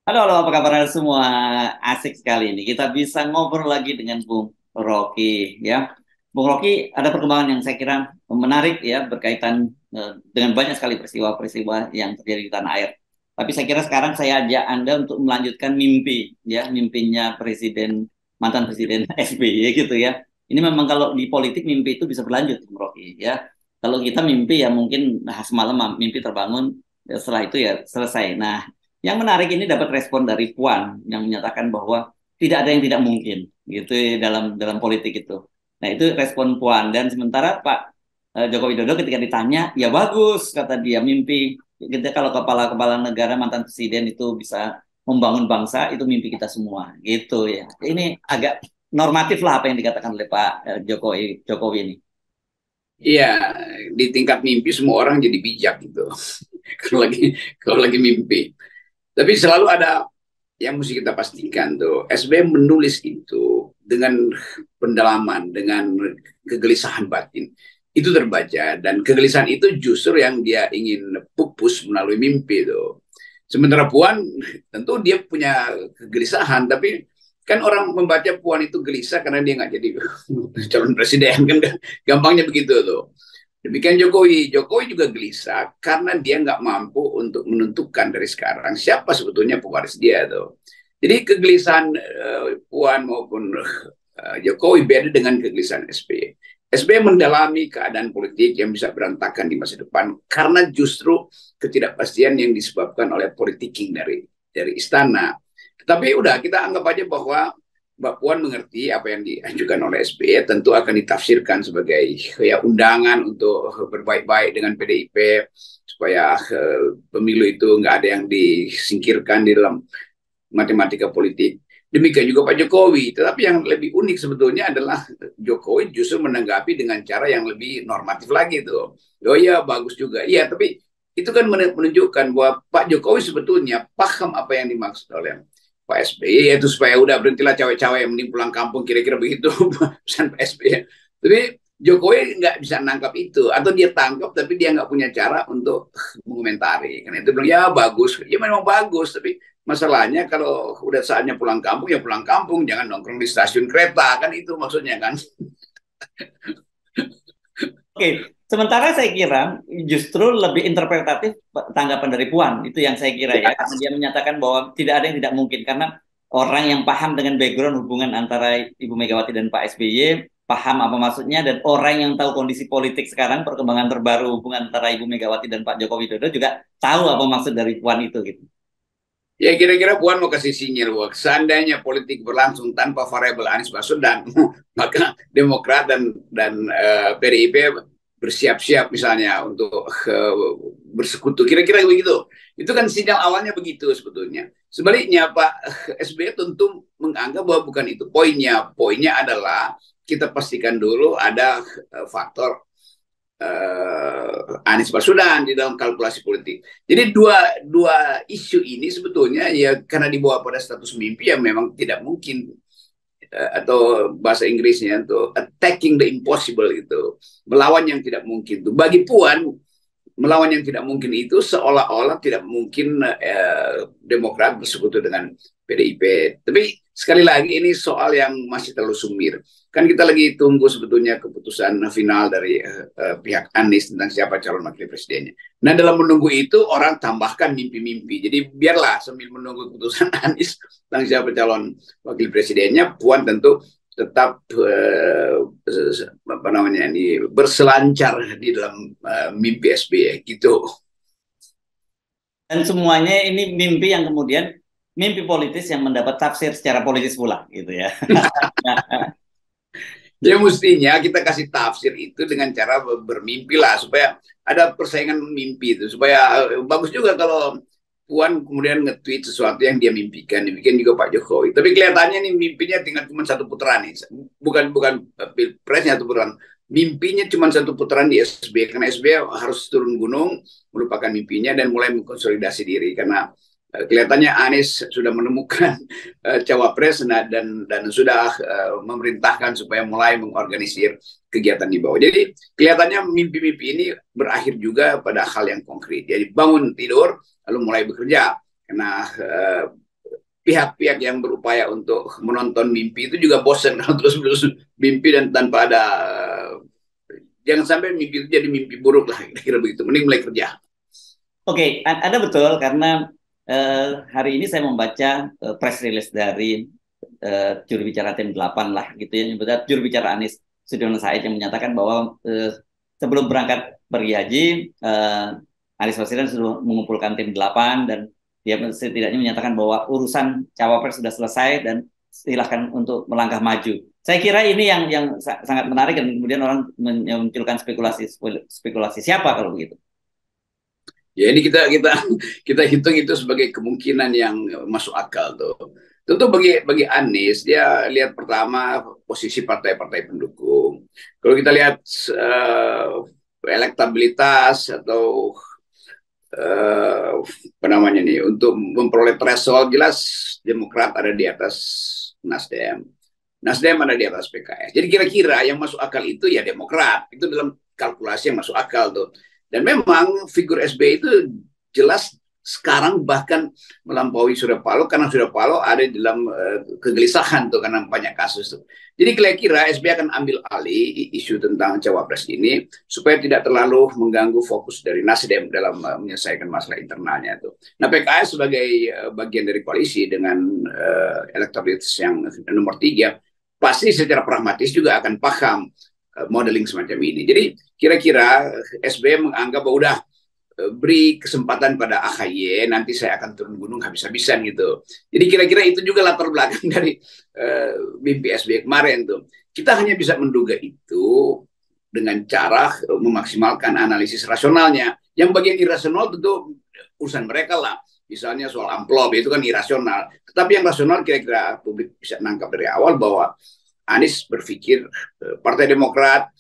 Halo, apa kabar semua? Asik sekali ini. Kita bisa ngobrol lagi dengan Bung Rocky, ya. Bung Rocky, ada perkembangan yang saya kira menarik ya berkaitan dengan banyak sekali peristiwa-peristiwa yang terjadi di tanah air. Tapi saya kira sekarang saya ajak Anda untuk melanjutkan mimpi, ya, mimpinya mantan Presiden SBY gitu ya. Ini memang kalau di politik mimpi itu bisa berlanjut, Bung Rocky, ya. Kalau kita mimpi ya mungkin semalam mimpi terbangun, ya, setelah itu ya selesai. Nah, yang menarik ini dapat respon dari Puan yang menyatakan bahwa tidak ada yang tidak mungkin gitu ya, dalam dalam politik itu. Nah, itu respon Puan dan sementara Pak Joko Widodo ketika ditanya, ya bagus kata dia mimpi kita kalau kepala-kepala negara mantan presiden itu bisa membangun bangsa itu mimpi kita semua gitu ya. Ini agak normatif lah apa yang dikatakan oleh Pak Jokowi ini. Iya, di tingkat mimpi semua orang jadi bijak gitu. Kalau lagi kalau lagi mimpi. Tapi selalu ada yang mesti kita pastikan tuh. SBY menulis itu dengan pendalaman, dengan kegelisahan batin. Itu terbaca dan kegelisahan itu justru yang dia ingin pupus melalui mimpi tuh. Sementara Puan tentu dia punya kegelisahan, tapi kan orang membaca Puan itu gelisah karena dia nggak jadi calon presiden kan, gampangnya begitu tuh. Demikian Jokowi, Jokowi juga gelisah karena dia nggak mampu untuk menentukan dari sekarang siapa sebetulnya pewaris dia tuh. Jadi kegelisahan Puan maupun Jokowi beda dengan kegelisahan SBY. SBY mendalami keadaan politik yang bisa berantakan di masa depan karena justru ketidakpastian yang disebabkan oleh politiking dari istana. Tapi udah kita anggap aja bahwa Mbak Puan mengerti apa yang diajukan oleh SBY tentu akan ditafsirkan sebagai ya undangan untuk berbaik-baik dengan PDIP supaya pemilu itu nggak ada yang disingkirkan di dalam matematika politik. Demikian juga Pak Jokowi. Tetapi yang lebih unik sebetulnya adalah Jokowi justru menanggapi dengan cara yang lebih normatif lagi tuh. Oh iya bagus juga. Iya tapi itu kan menunjukkan bahwa Pak Jokowi sebetulnya paham apa yang dimaksud oleh Pak SBY, yaitu supaya udah berhentilah cawe-cawe yang mending pulang kampung, kira-kira begitu pesan Pak SBY. Tapi Jokowi nggak bisa nangkap itu, atau dia tangkap tapi dia nggak punya cara untuk mengomentari. Karena itu bilang ya bagus, ya memang bagus, tapi masalahnya kalau udah saatnya pulang kampung ya pulang kampung, jangan nongkrong di stasiun kereta, kan itu maksudnya kan. Oke, sementara saya kira justru lebih interpretatif tanggapan dari Puan. Itu yang saya kira ya, karena dia menyatakan bahwa tidak ada yang tidak mungkin karena orang yang paham dengan background hubungan antara Ibu Megawati dan Pak SBY, paham apa maksudnya dan orang yang tahu kondisi politik sekarang, perkembangan terbaru hubungan antara Ibu Megawati dan Pak Joko Widodo juga tahu apa maksud dari Puan itu gitu. Ya kira-kira Puan mau kasih sinyal bahwa seandainya politik berlangsung tanpa variabel Anies Baswedan, maka Demokrat dan PDIP bersiap-siap misalnya untuk bersekutu. Kira-kira begitu. Itu kan sinyal awalnya begitu sebetulnya. Sebaliknya Pak SBY tentu menganggap bahwa bukan itu poinnya. Poinnya adalah kita pastikan dulu ada faktor Anies Baswedan di dalam kalkulasi politik. Jadi dua dua isu ini sebetulnya ya karena dibawa pada status mimpi yang memang tidak mungkin atau bahasa Inggrisnya itu attacking the impossible itu, melawan yang tidak mungkin itu. Bagi Puan melawan yang tidak mungkin itu seolah-olah tidak mungkin Demokrat bersekutu dengan PDIP. Tapi sekali lagi ini soal yang masih terlalu sumir. Kan kita lagi tunggu sebetulnya keputusan final dari pihak Anies tentang siapa calon wakil presidennya. Nah dalam menunggu itu orang tambahkan mimpi-mimpi. Jadi biarlah sambil menunggu keputusan Anies tentang siapa calon wakil presidennya, Puan tentu tetap apa namanya ini berselancar di dalam mimpi SBY gitu. Dan semuanya ini mimpi yang kemudian mimpi politis yang mendapat tafsir secara politis pula gitu ya. Ya mestinya kita kasih tafsir itu dengan cara bermimpi lah supaya ada persaingan mimpi itu supaya bagus juga kalau Puan kemudian nge-tweet sesuatu yang dia mimpikan, demikian juga Pak Jokowi. Tapi kelihatannya nih mimpinya tinggal cuma satu putaran nih, bukan pilpresnya satu putaran, mimpinya cuma satu putaran di SBY karena SBY harus turun gunung melupakan mimpinya dan mulai mengkonsolidasi diri karena kelihatannya Anies sudah menemukan cawapres dan sudah memerintahkan supaya mulai mengorganisir kegiatan di bawah. Jadi kelihatannya mimpi-mimpi ini berakhir juga pada hal yang konkret. Jadi bangun tidur lalu mulai bekerja karena pihak-pihak yang berupaya untuk menonton mimpi itu juga bosan kalau terus-terus mimpi dan tanpa ada, jangan sampai mimpi itu jadi mimpi buruk lah, kira-kira begitu. Mending mulai kerja. Oke, ada betul karena hari ini saya membaca press release dari juru bicara tim 8 lah gitu ya, juru bicara Anies Sudiono Said yang menyatakan bahwa sebelum berangkat pergi haji, Anies Baswedan sudah mengumpulkan tim 8 dan dia setidaknya menyatakan bahwa urusan cawapres sudah selesai dan silahkan untuk melangkah maju. Saya kira ini yang sangat menarik dan kemudian orang memunculkan spekulasi siapa kalau begitu. Ya ini kita hitung itu sebagai kemungkinan yang masuk akal tuh. Tentu bagi Anies dia lihat pertama posisi partai-partai pendukung. Kalau kita lihat elektabilitas atau apa namanya nih, untuk memperoleh threshold, jelas Demokrat ada di atas Nasdem. Nasdem ada di atas PKS. Jadi kira-kira yang masuk akal itu ya Demokrat. Itu dalam kalkulasi yang masuk akal tuh. Dan memang figur SBY itu jelas sekarang bahkan melampaui Surya Paloh, karena Surya Paloh ada di dalam kegelisahan tuh karena banyak kasus tuh. Jadi kira-kira SBY akan ambil alih isu tentang cawapres ini supaya tidak terlalu mengganggu fokus dari Nasdem dalam menyelesaikan masalah internalnya tuh. Nah, PKS sebagai bagian dari koalisi dengan elektabilitas yang nomor 3 pasti secara pragmatis juga akan paham modeling semacam ini. Jadi kira-kira SBY menganggap bahwa udah beri kesempatan pada AHY, nanti saya akan turun gunung habis-habisan gitu. Jadi kira-kira itu juga latar belakang dari mimpi SBY kemarin tuh. Kita hanya bisa menduga itu dengan cara memaksimalkan analisis rasionalnya. Yang bagian irasional tentu urusan mereka lah. Misalnya soal amplop itu kan irasional. Tetapi yang rasional kira-kira publik bisa nangkap dari awal bahwa Anies berpikir Partai Demokrat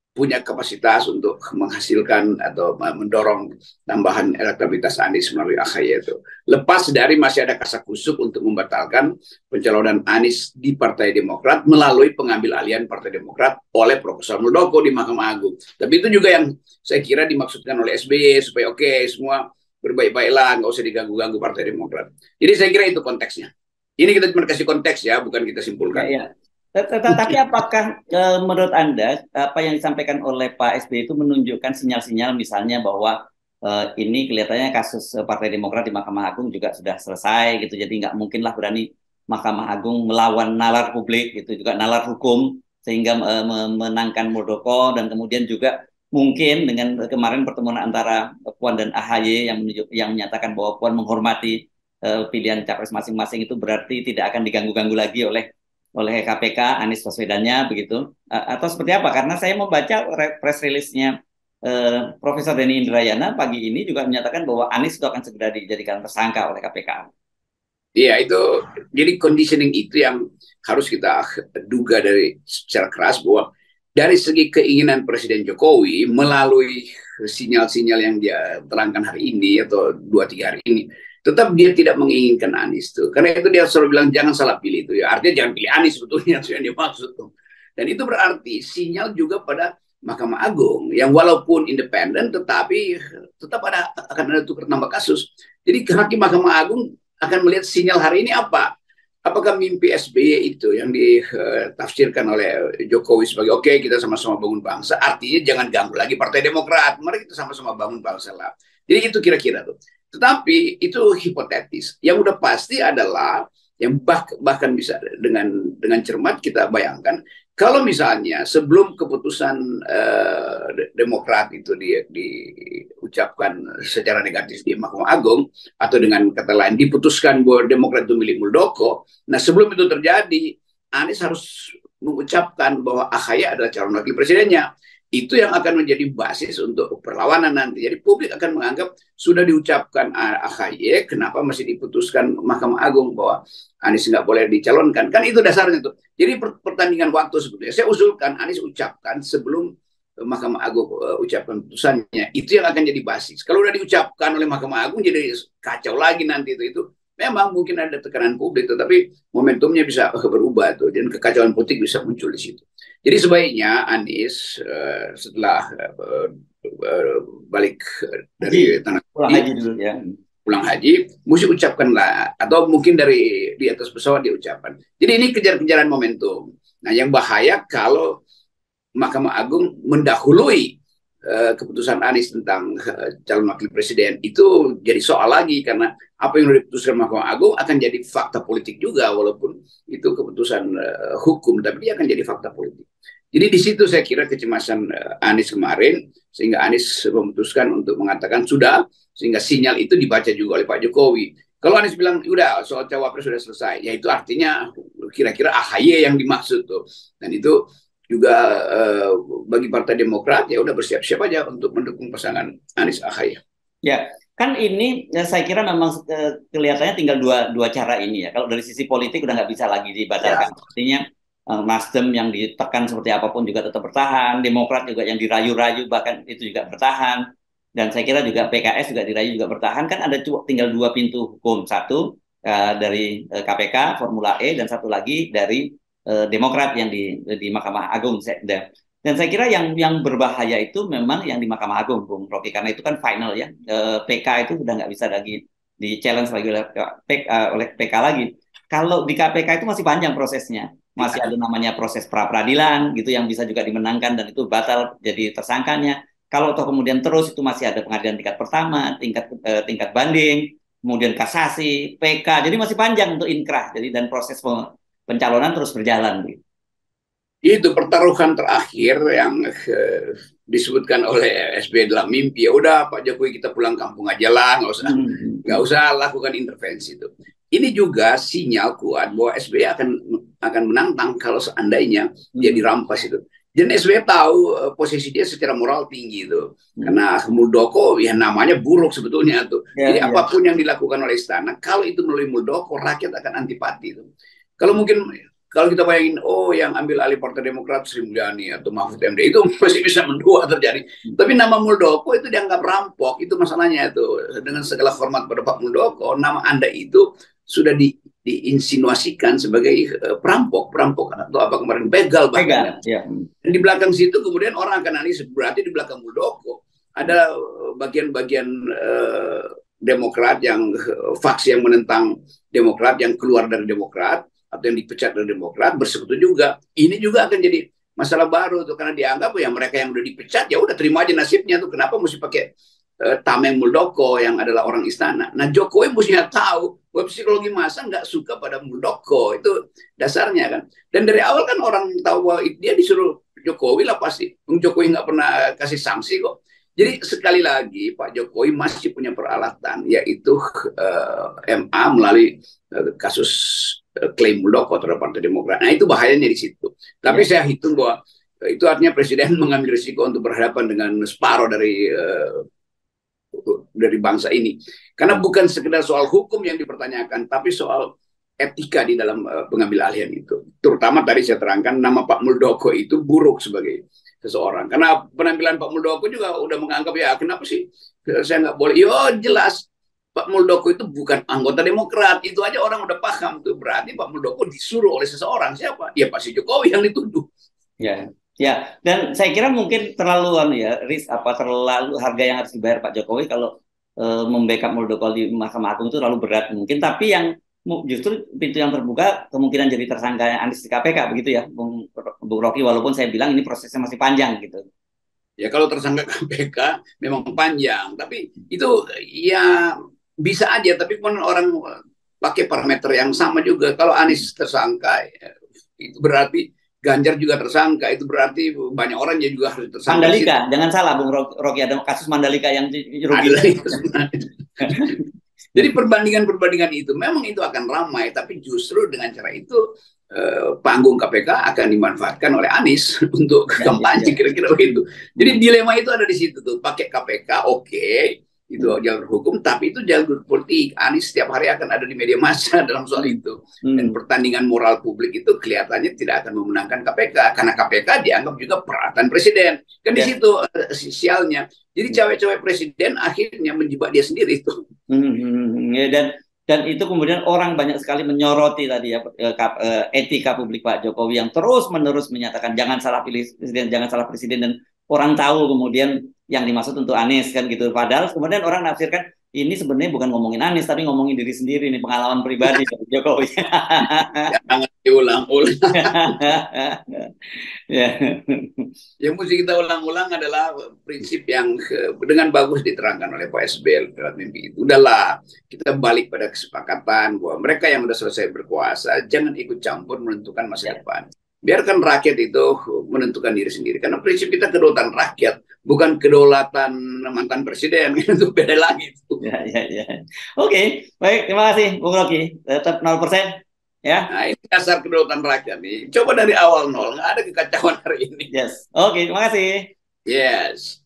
punya kapasitas untuk menghasilkan atau mendorong tambahan elektabilitas Anies melalui AHY itu. Lepas dari masih ada kasakusuk untuk membatalkan pencalonan Anies di Partai Demokrat melalui pengambil alihan Partai Demokrat oleh Profesor Muldoko di Mahkamah Agung. Tapi itu juga yang saya kira dimaksudkan oleh SBY supaya oke, semua berbaik-baiklah, nggak usah diganggu-ganggu Partai Demokrat. Jadi saya kira itu konteksnya. Ini kita cuma kasih konteks ya, bukan kita simpulkan. Ya, ya. Tetapi apakah menurut Anda apa yang disampaikan oleh Pak SBY itu menunjukkan sinyal-sinyal misalnya bahwa ini kelihatannya kasus Partai Demokrat di Mahkamah Agung juga sudah selesai gitu, jadi nggak mungkin lah berani Mahkamah Agung melawan nalar publik gitu, juga nalar hukum sehingga memenangkan Muldoko, dan kemudian juga mungkin dengan kemarin pertemuan antara Puan dan AHY yang menyatakan bahwa Puan menghormati pilihan capres masing-masing itu berarti tidak akan diganggu-ganggu lagi oleh KPK Anies Baswedannya begitu, atau seperti apa? Karena saya membaca press release-nya Profesor Denny Indrayana pagi ini juga menyatakan bahwa Anies itu akan segera dijadikan tersangka oleh KPK. Iya, itu jadi conditioning itu yang harus kita duga dari secara keras bahwa dari segi keinginan Presiden Jokowi melalui sinyal-sinyal yang dia terangkan hari ini atau 2-3 hari ini, tetap dia tidak menginginkan Anies tuh. Karena itu dia selalu bilang jangan salah pilih itu ya. Artinya jangan pilih Anies sebetulnya itu yang dimaksud tuh. Dan itu berarti sinyal juga pada Mahkamah Agung yang walaupun independen tetapi tetap akan ada tukar tambah kasus. Jadi hakim Mahkamah Agung akan melihat sinyal hari ini apa. Apakah mimpi SBY itu yang ditafsirkan oleh Jokowi sebagai oke, kita sama-sama bangun bangsa, artinya jangan ganggu lagi Partai Demokrat, mari kita sama-sama bangun bangsa lah. Jadi itu kira-kira tuh. Tetapi itu hipotetis. Yang udah pasti adalah yang bahkan bisa dengan cermat kita bayangkan kalau misalnya sebelum keputusan Demokrat itu diucapkan secara negatif di Mahkamah Agung atau dengan kata lain diputuskan bahwa Demokrat itu milik Muldoko, nah sebelum itu terjadi Anies harus mengucapkan bahwa AHY adalah calon wakil presidennya. Itu yang akan menjadi basis untuk perlawanan nanti. Jadi publik akan menganggap sudah diucapkan AHY, kenapa masih diputuskan Mahkamah Agung bahwa Anies nggak boleh dicalonkan? Kan itu dasarnya tuh. Jadi pertandingan waktu sebetulnya. Saya usulkan Anies ucapkan sebelum Mahkamah Agung ucapkan putusannya. Itu yang akan jadi basis. Kalau udah diucapkan oleh Mahkamah Agung jadi kacau lagi nanti itu. Memang mungkin ada tekanan publik, tetapi momentumnya bisa berubah tuh, dan kekacauan politik bisa muncul di situ. Jadi sebaiknya Anies setelah balik dari tanah suci, haji dulu ya. pulang haji, mesti ucapkanlah, atau mungkin dari di atas pesawat diucapkan. Jadi ini kejar-kejaran momentum. Nah, yang bahaya kalau Mahkamah Agung mendahului keputusan Anies tentang calon wakil presiden, itu jadi soal lagi, karena apa yang diputuskan Mahkamah Agung akan jadi fakta politik juga, walaupun itu keputusan hukum, tapi dia akan jadi fakta politik. Jadi di situ saya kira kecemasan Anies kemarin, sehingga Anies memutuskan untuk mengatakan sudah, sehingga sinyal itu dibaca juga oleh Pak Jokowi. Kalau Anies bilang udah soal cawapres sudah selesai, ya itu artinya kira-kira AHY yang dimaksud tuh, dan itu juga bagi Partai Demokrat ya udah bersiap-siap aja untuk mendukung pasangan Anies AHY. Ya, kan ini saya kira memang kelihatannya tinggal dua cara ini ya. Kalau dari sisi politik udah nggak bisa lagi dibatalkan. Ya. Artinya Nasdem yang ditekan seperti apapun juga tetap bertahan, Demokrat juga yang dirayu-rayu bahkan itu juga bertahan, dan saya kira juga PKS juga dirayu juga bertahan. Kan ada tinggal dua pintu hukum, satu dari KPK Formula E dan satu lagi dari Demokrat yang di Mahkamah Agung. Dan saya kira yang berbahaya itu memang yang di Mahkamah Agung, Bung Rocky, karena itu kan final ya. PK itu sudah nggak bisa lagi di challenge lagi oleh PK lagi. Kalau di KPK itu masih panjang prosesnya, masih ada namanya proses pra peradilan gitu yang bisa juga dimenangkan dan itu batal jadi tersangkanya. Kalau toh kemudian terus itu masih ada pengadilan tingkat pertama, tingkat banding, kemudian kasasi, PK, jadi masih panjang untuk inkrah. Jadi dan proses pencalonan terus berjalan. Gitu. Itu pertaruhan terakhir yang disebutkan oleh SBY dalam mimpi. Ya udah Pak Jokowi kita pulang kampung aja lah, nggak usah lakukan intervensi itu. Ini juga sinyal kuat bahwa SBY akan menantang kalau seandainya dia dirampas itu. Dan SBY tahu posisi dia secara moral tinggi itu, karena Muldoko ya namanya buruk sebetulnya tuh. Jadi apapun yang dilakukan oleh istana, kalau itu melalui Muldoko, rakyat akan antipati itu. Kalau kita bayangin, oh yang ambil alih Partai Demokrat Sri Mulyani atau Mahfud MD, itu masih bisa mendua terjadi. Tapi nama Muldoko itu dianggap rampok, itu masalahnya itu. Dengan segala hormat pada Pak Muldoko, nama Anda itu sudah diinsinuasikan sebagai perampok atau apa kemarin begal bahkan. Ya. Dan di belakang situ kemudian orang akan analisis, berarti di belakang Muldoko ada bagian-bagian Demokrat yang faksi yang menentang Demokrat, yang keluar dari Demokrat atau yang dipecat dari Demokrat bersekutu juga. Ini juga akan jadi masalah baru tuh, karena dianggap ya mereka yang udah dipecat ya udah terima aja nasibnya tuh, kenapa mesti pakai Tameng Muldoko yang adalah orang istana. Nah Jokowi mesti tahu bahwa psikologi massa nggak suka pada Muldoko, itu dasarnya kan. Dan dari awal kan orang tahu bahwa dia disuruh Jokowi lah pasti. Jokowi nggak pernah kasih sanksi kok. Jadi sekali lagi Pak Jokowi masih punya peralatan, yaitu MA melalui kasus klaim Muldoko terhadap Partai Demokrat. Nah itu bahayanya di situ. Tapi saya hitung bahwa itu artinya Presiden mengambil risiko untuk berhadapan dengan separuh dari bangsa ini. Karena bukan sekedar soal hukum yang dipertanyakan, tapi soal etika di dalam pengambil alihan itu. Terutama tadi saya terangkan nama Pak Muldoko itu buruk sebagai seseorang. Karena penampilan Pak Muldoko juga udah menganggap ya kenapa sih saya nggak boleh. Yo jelas Pak Muldoko itu bukan anggota Demokrat. Itu aja orang udah paham tuh. Berarti Pak Muldoko disuruh oleh seseorang. Siapa? Ya Pak Jokowi yang dituduh. Ya, dan saya kira mungkin terlalu terlalu harga yang harus dibayar Pak Jokowi kalau membackup Muldoko di Mahkamah Agung itu terlalu berat mungkin. Tapi yang justru pintu yang terbuka kemungkinan jadi tersangka Anies di KPK begitu ya, Bung Rocky, walaupun saya bilang ini prosesnya masih panjang gitu. Ya kalau tersangka KPK memang panjang, tapi itu ya bisa aja, tapi pun orang pakai parameter yang sama juga. Kalau Anies tersangka ya, itu berarti Ganjar juga tersangka, itu berarti banyak orang yang juga harus tersangka. Mandalika, jangan salah Bung Rocky, ada kasus Mandalika yang rugi. Jadi perbandingan itu memang itu akan ramai, tapi justru dengan cara itu panggung KPK akan dimanfaatkan oleh Anies untuk kampanye, kira-kira begitu. Jadi dilema itu ada di situ tuh, pakai KPK oke, itu jalur hukum, tapi itu jalur politik. Anies setiap hari akan ada di media massa dalam soal itu. Dan pertandingan moral publik itu kelihatannya tidak akan memenangkan KPK, karena KPK dianggap juga peralatan presiden. Kan di situ sialnya. Jadi cawe-cawe presiden akhirnya menjebak dia sendiri itu. Dan itu kemudian orang banyak sekali menyoroti tadi ya etika publik Pak Jokowi yang terus-menerus menyatakan jangan salah presiden, dan orang tahu kemudian yang dimaksud untuk Anies kan gitu. Padahal kemudian orang nafsirkan ini sebenarnya bukan ngomongin Anies, tapi ngomongin diri sendiri nih, pengalaman pribadi dari Jokowi. Jangan diulang-ulang. Ya. Yang mesti kita ulang-ulang adalah prinsip yang dengan bagus diterangkan oleh Pak SBY lewat mimpi itu. Udahlah, kita balik pada kesepakatan bahwa mereka yang sudah selesai berkuasa jangan ikut campur menentukan masa Ya. depan. Biarkan rakyat itu menentukan diri sendiri. Karena prinsip kita kedaulatan rakyat, bukan kedaulatan mantan presiden. Itu beda lagi. Ya, ya, ya. Oke, baik, terima kasih Bung Rocky. Tetap 0%. Ya. Nah, ini dasar kedaulatan rakyat nih. Coba dari awal nol, nggak ada kekacauan hari ini. Yes. Oke, terima kasih. Yes.